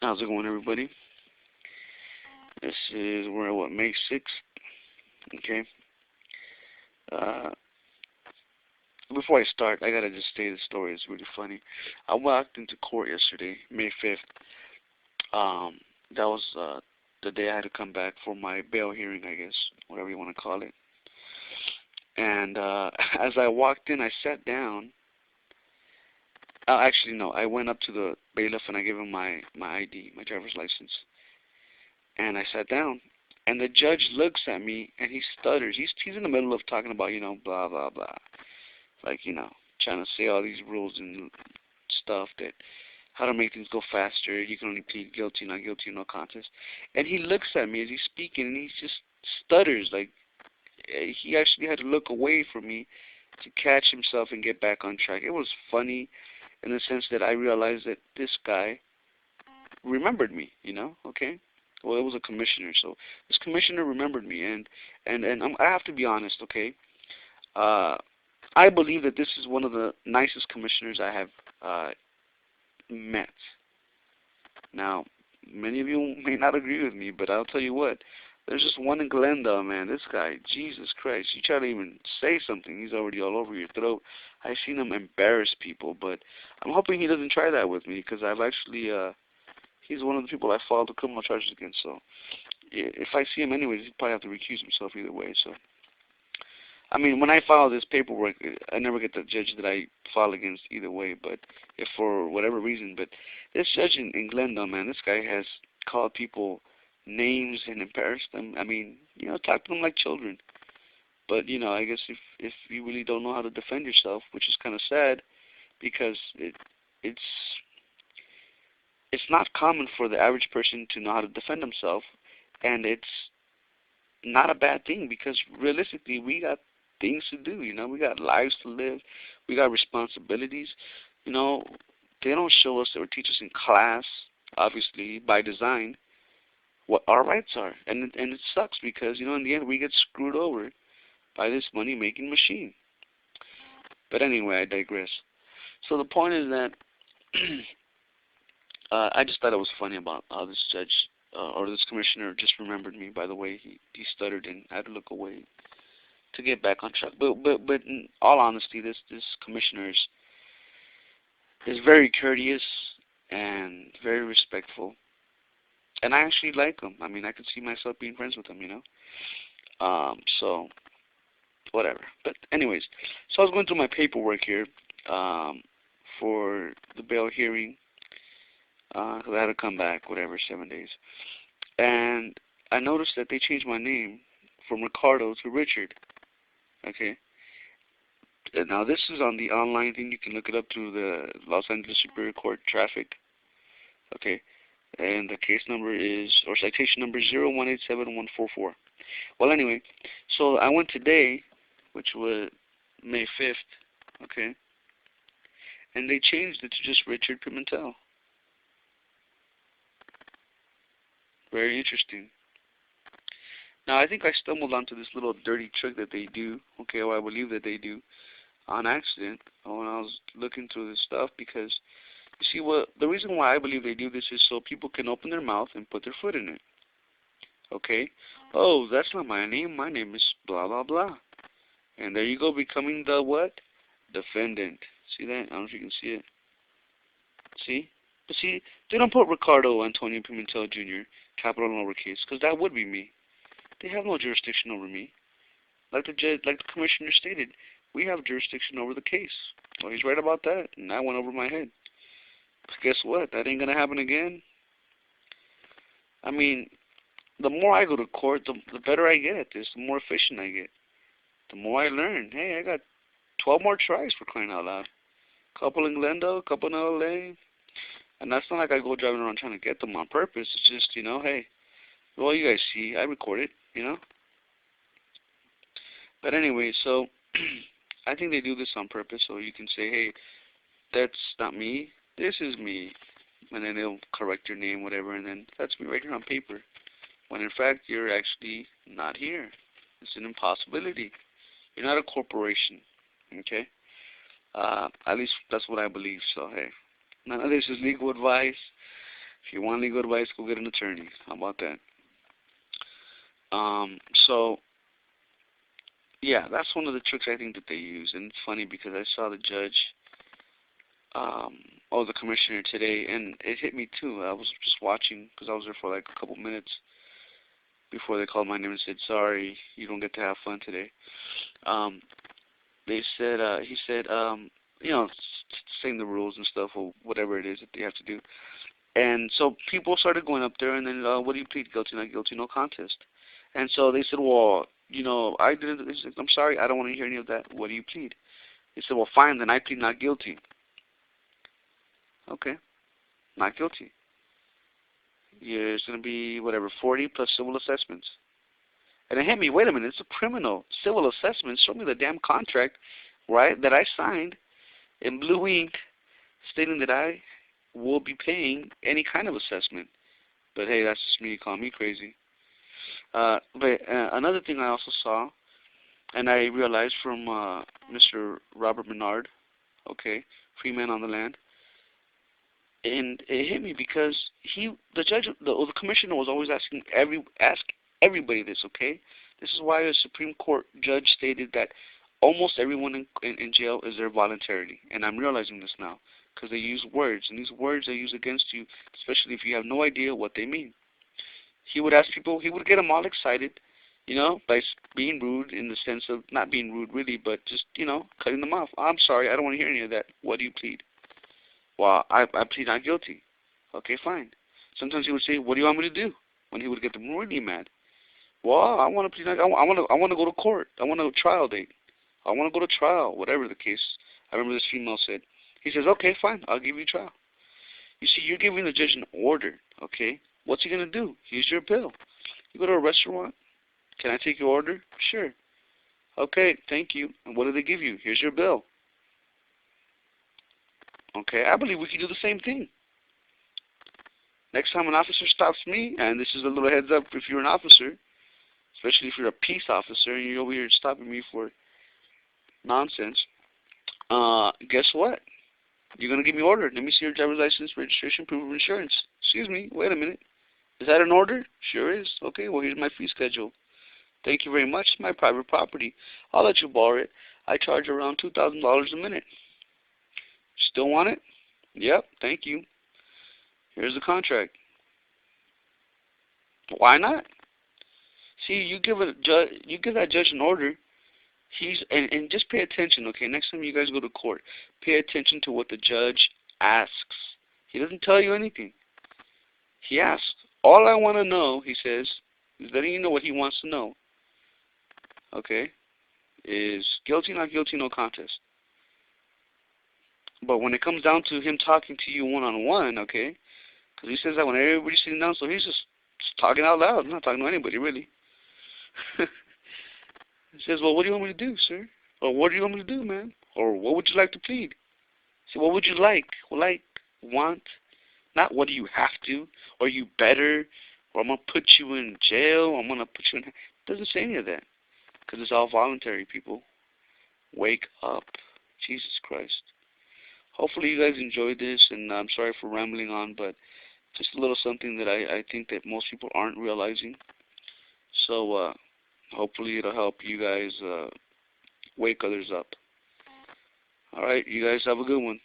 How's it going, everybody? This is we're what, May 6th. Okay. Uh, Before I start, I gotta just say the story. It's really funny. I walked into court yesterday, May 5th. That was the day I had to come back for my bail hearing, I guess, whatever you want to call it. And as I walked in, I sat down. Actually, no, I went up to the bailiff and I gave him my ID, my driver's license, and I sat down. And the judge looks at me and he stutters. He's in the middle of talking about, blah blah blah, like, trying to say all these rules and stuff, that how to make things go faster. You can only plead guilty, not guilty, no contest. And he looks at me as he's speaking and he just stutters. Like, he actually had to look away from me to catch himself and get back on track. It was funny in the sense that I realized that this guy remembered me, okay? Well, it was a commissioner, so this commissioner remembered me, and I have to be honest, okay? I believe that this is one of the nicest commissioners I have met. Now, many of you may not agree with me, but I'll tell you what. There's just one in Glendale, man. This guy, Jesus Christ. You try to even say something, he's already all over your throat. I've seen him embarrass people, but I'm hoping he doesn't try that with me, because I've actually, he's one of the people I filed the criminal charges against. So if I see him anyways, he'd probably have to recuse himself either way. So, I mean, when I file this paperwork, I never get the judge that I file against either way, but if for whatever reason. But this judge in Glendale, man, this guy has called people names and embarrassed them. I mean, talk to them like children. But, I guess if you really don't know how to defend yourself, which is kind of sad, because it's not common for the average person to know how to defend himself, and it's not a bad thing, because realistically we got things to do, we got lives to live, we got responsibilities. They don't show us or teach us in class, obviously by design, what our rights are, and it sucks, because in the end we get screwed over by this money making machine. But anyway, I digress. So the point is that I just thought it was funny about how this judge or this commissioner just remembered me by the way he stuttered and had to look away to get back on track. But in all honesty, this commissioner is very courteous and very respectful, and I actually like him. I mean, I could see myself being friends with him, So whatever. But anyways, so I was going through my paperwork here for the bail hearing, because I had to come back, whatever, 7 days. And I noticed that they changed my name from Ricardo to Richard. Okay. And now this is on the online thing. You can look it up through the Los Angeles Superior Court traffic. Okay. And the case number is, or citation number 0187144. Well, anyway, so I went today, which was May 5th, okay, and they changed it to just Richard Pimentel. Very interesting. Now, I think I stumbled onto this little dirty trick that they do, okay, or I believe that they do, on accident when I was looking through this stuff, because, you see, the reason why I believe they do this is so people can open their mouth and put their foot in it, okay? Oh, that's not my name. My name is blah, blah, blah. And there you go, becoming the what? Defendant. See that? I don't know if you can see it. See? But see, they don't put Ricardo Antonio Pimentel Jr., capital and lowercase, because that would be me. They have no jurisdiction over me. Like the commissioner stated, we have jurisdiction over the case. Well, he's right about that, and that went over my head. But guess what? That ain't going to happen again. I mean, the more I go to court, the better I get at this, the more efficient I get. The more I learn. Hey, I got 12 more tries, for crying out loud. Couple in Glendale, couple in LA. And that's not like I go driving around trying to get them on purpose. It's just, hey, well, you guys see, I record it, But anyway, so I think they do this on purpose, so you can say, hey, that's not me, this is me. And then they'll correct your name, whatever, and then that's me right here on paper. When in fact, you're actually not here. It's an impossibility. You're not a corporation, okay? At least that's what I believe, so hey. None of this is legal advice. If you want legal advice, go get an attorney. How about that? So yeah, that's one of the tricks I think that they use, and it's funny because I saw the judge, the commissioner today, and it hit me too. I was just watching because I was there for like a couple minutes before they called my name and said, "Sorry, you don't get to have fun today." Um, they said, he said, saying the rules and stuff or whatever it is that they have to do. And so people started going up there, and then, what do you plead? Guilty, not guilty, no contest. And so they said, well, I didn't. They said, I'm sorry, I don't want to hear any of that. What do you plead? They said, well, fine, then I plead not guilty. Okay, not guilty. Yeah, it's going to be, whatever, 40 plus civil assessments. And it hit me, wait a minute, it's a criminal. Civil assessments, show me the damn contract, right, that I signed in blue ink stating that I will be paying any kind of assessment. But hey, that's just me, call me crazy. But another thing I also saw, and I realized from Mr. Robert Menard, okay, Free Man on the Land, and it hit me because the judge, the commissioner was always ask everybody this, okay? This is why a Supreme Court judge stated that almost everyone in jail is there voluntarily, and I'm realizing this now because they use words, and these words they use against you, especially if you have no idea what they mean. He would ask people, he would get them all excited, by being rude in the sense of not being rude really, but just, cutting them off. I'm sorry, I don't want to hear any of that. What do you plead? Well, I plead not guilty. Okay, fine. Sometimes he would say, what do you want me to do? When he would get them really mad. Well, I want to plead not, I want to go to court. I want a trial date. I want to go to trial, whatever the case. I remember this female said. He says, okay, fine, I'll give you trial. You see, you're giving the judge an order, okay? What's he going to do? Here's your bill. You go to a restaurant. Can I take your order? Sure. Okay, thank you. And what do they give you? Here's your bill. Okay, I believe we can do the same thing. Next time an officer stops me, and this is a little heads up if you're an officer, especially if you're a peace officer and you're over here stopping me for nonsense, guess what? You're going to give me an order. Let me see your driver's license, registration, proof of insurance. Excuse me, wait a minute. Is that an order? Sure is. Okay, well, here's my fee schedule. Thank you very much. It's my private property. I'll let you borrow it. I charge around $2,000 a minute. Still want it? Yep, thank you. Here's the contract. Why not? See, you give that judge an order. And just pay attention, okay? Next time you guys go to court, pay attention to what the judge asks. He doesn't tell you anything. He asks, all I want to know, he says, is letting you know what he wants to know, okay, is guilty, not guilty, no contest. But when it comes down to him talking to you one-on-one, okay, because he says that when everybody's sitting down, so he's just talking out loud, not talking to anybody, really. He says, well, what do you want me to do, sir? Or what do you want me to do, man? Or what would you like to plead? See, what would you like? Want? Not what do you have to, or you better, or I'm going to put you in jail, or I'm going to put you in... It doesn't say any of that, because it's all voluntary, people. Wake up. Jesus Christ. Hopefully you guys enjoyed this, and I'm sorry for rambling on, but just a little something that I think that most people aren't realizing. So, hopefully it'll help you guys wake others up. All right, you guys have a good one.